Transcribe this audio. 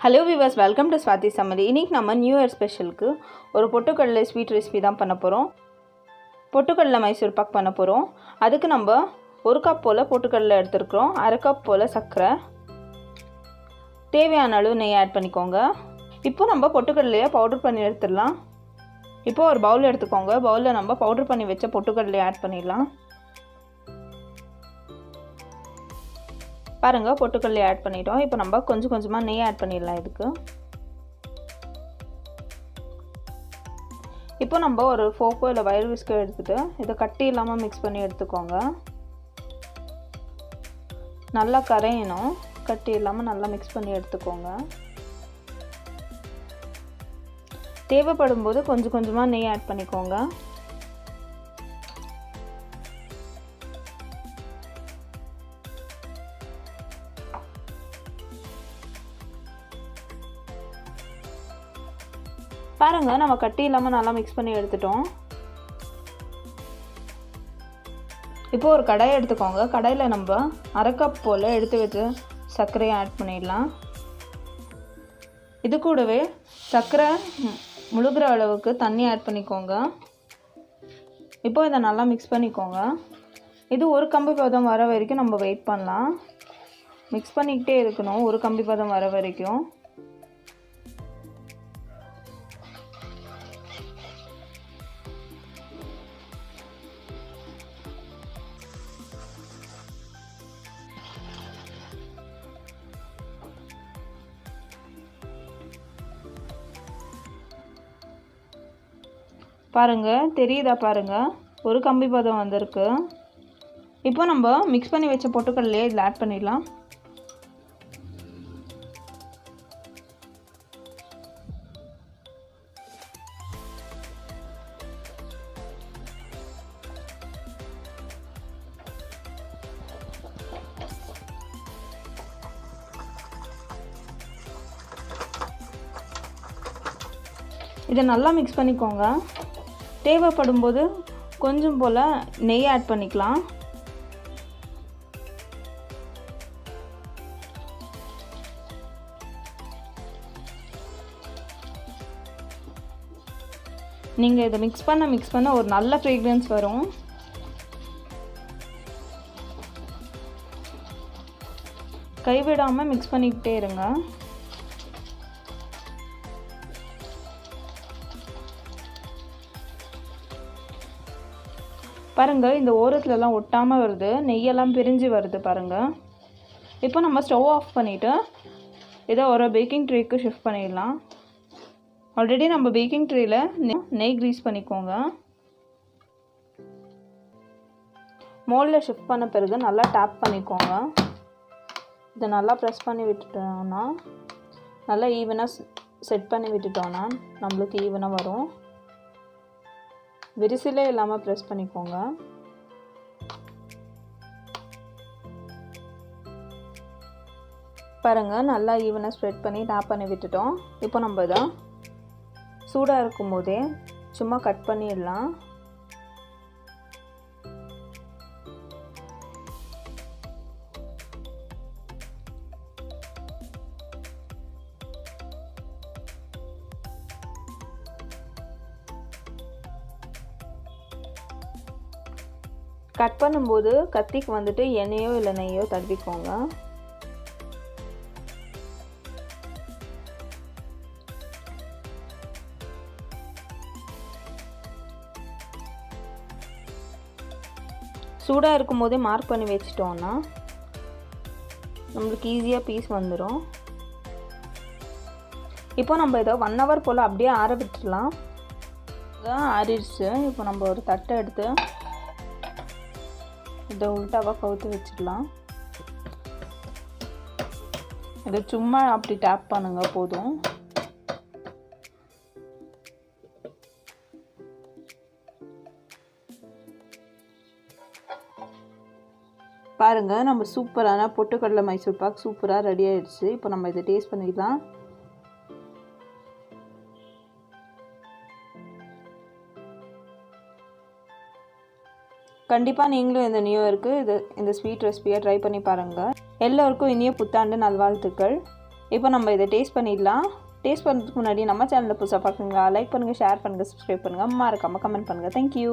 Hello viewers, welcome to SwathiSamayal. இன்னைக்கு நம்ம new year ஸ்பெஷலுக்கு ஒரு பொட்டுக்கடலை ஸ்வீட் ரெசிபி தான் பண்ண போறோம். பொட்டுக்கடலை மைசூர் பாக் பண்ண போறோம். அதுக்கு நம்ம 1 கப் போல பொட்டுக்கடலை எடுத்துக்கிறோம். 1/2 கப் போல சர்க்கரை. தேவையான அளவு நெய் ஆட் பண்ணிக்கோங்க. இப்போ நம்ம பொட்டுக்கடலையை பவுடர் பண்ணி எடுத்துடலாம். இப்போ ஒரு பவுல் எடுத்துக்கோங்க. பவுல்ல நம்ம பவுடர் பண்ணி வச்ச பொட்டுக்கடலையை ஆட் பண்ணிடலாம். பாருங்க பொட்டுக்கடலை ஆட் பண்ணிட்டோம். இப்போ நம்ம கொஞ்சம் கொஞ்சமா நெய் ஆட் பண்ணிடலாம் இதுக்கு. இப்போ நம்ம ஒரு ஃபோக்கோ இல்லை வயர் விஸ்கர் எடுத்துட்டு இதை கட்டி இல்லாமல் மிக்ஸ் பண்ணி எடுத்துக்கோங்க. நல்லா கரையணும். கட்டி இல்லாமல் நல்லா மிக்ஸ் பண்ணி எடுத்துக்கோங்க. தேவைப்படும் போது கொஞ்சம் கொஞ்சமாக நெய் ஆட் பண்ணிக்கோங்க. பாருங்க நம்ம கட்டி இல்லாமல் நல்லா மிக்ஸ் பண்ணி எடுத்துட்டோம். இப்போ ஒரு கடாயை எடுத்துக்கோங்க. கடாயில் நம்ம 1/2 கப் போல் எடுத்து வச்சு சர்க்கரையை ஆட் பண்ணிடலாம். இது கூடவே சர்க்கரை முழுகிற அளவுக்கு தண்ணி ஆட் பண்ணிக்கோங்க. இப்போ இதை நல்லா மிக்ஸ் பண்ணிக்கோங்க. இது ஒரு கம்பி பதம் வர வரைக்கும் நம்ம வெயிட் பண்ணலாம். மிக்ஸ் பண்ணிக்கிட்டே இருக்கணும் ஒரு கம்பி பதம் வர வரைக்கும். பாருங்க தெரியுதா பாருங்க ஒரு கம்பி பதம் வந்திருக்கு. இப்போ நம்ம மிக்ஸ் பண்ணி வச்ச பொட்டுக்கடலையை இதில் ஆட் பண்ணிடலாம். இதை நல்லா மிக்ஸ் பண்ணிக்கோங்க. தேவைப்படும் போது கொஞ்சம் போல் நெய் ஆட் பண்ணிக்கலாம். நீங்கள் இதை மிக்ஸ் பண்ண ஒரு நல்ல ஃப்ரேக்ரன்ஸ் வரும். கைவிடாமல் மிக்ஸ் பண்ணிக்கிட்டே இருங்க. பாருங்கள் இந்த ஓரத்துலலாம் ஒட்டாமல் வருது. நெய்யெல்லாம் பிரிஞ்சு வருது பாருங்கள். இப்போ நம்ம ஸ்டவ் ஆஃப் பண்ணிவிட்டு இதை ஒரு பேக்கிங் ட்ரேக்கு ஷிஃப்ட் பண்ணிடலாம். ஆல்ரெடி நம்ம பேக்கிங் ட்ரேயில் நெய் க்ரீஸ் பண்ணிக்கோங்க. மோல்டில் ஷிஃப்ட் பண்ண பிறகு நல்லா டேப் பண்ணிக்கோங்க. இதை நல்லா ப்ரெஸ் பண்ணி விட்டுட்டோம்னா நல்லா ஈவனாக செட் பண்ணி விட்டுட்டோம்னா நம்மளுக்கு ஈவனாக வரும். விரிசிலே இல்லாமல் ப்ரெஸ் பண்ணிக்கோங்க. பாருங்கள் நல்லா ஈவனாக ஸ்ப்ரெட் பண்ணி டேப் பண்ணி விட்டுட்டோம். இப்போ நம்ம இதை சூடாக இருக்கும் போதே சும்மா கட் பண்ணிடலாம். கட் பண்ணும்போது கத்திக்கு வந்துட்டு எண்ணெயோ இல்லை நெய்யோ தடவிக்கோங்க. சூடாக இருக்கும் போதே மார்க் பண்ணி வச்சிட்டோன்னா நம்மளுக்கு ஈஸியாக பீஸ் வந்துடும். இப்போ நம்ம இதை 1 ஹவர் போல் அப்படியே ஆற விட்டுடலாம். ஆறிடுச்சு. இப்போ நம்ம ஒரு தட்டை எடுத்து இதை உள்டாவாக கவுத்து வச்சிடலாம். இதை சும்மா அப்படி டேப் பண்ணுங்க போதும். பாருங்க நம்ம சூப்பரான பொட்டுக்கடலை மைசூர் பாக் சூப்பராக ரெடி ஆயிடுச்சு. இப்போ நம்ம இதை டேஸ்ட் பண்ணிடலாம். கண்டிப்பாக நீங்களும் இந்த நியூ இயருக்கு இந்த ஸ்வீட் ரெசிபியை ட்ரை பண்ணி பாருங்கள். எல்லோருக்கும் இனிய புத்தாண்டு நல்வாழ்த்துக்கள். இப்போ நம்ம இதை டேஸ்ட் பண்ணிடலாம். டேஸ்ட் பண்ணுறதுக்கு முன்னாடி நம்ம சேனலில் புதுசாக பார்க்குங்க, லைக் பண்ணுங்கள், ஷேர் பண்ணுங்கள், சப்ஸ்கிரைப் பண்ணுங்கள், மறக்காமல் கமெண்ட் பண்ணுங்கள். தேங்க்யூ.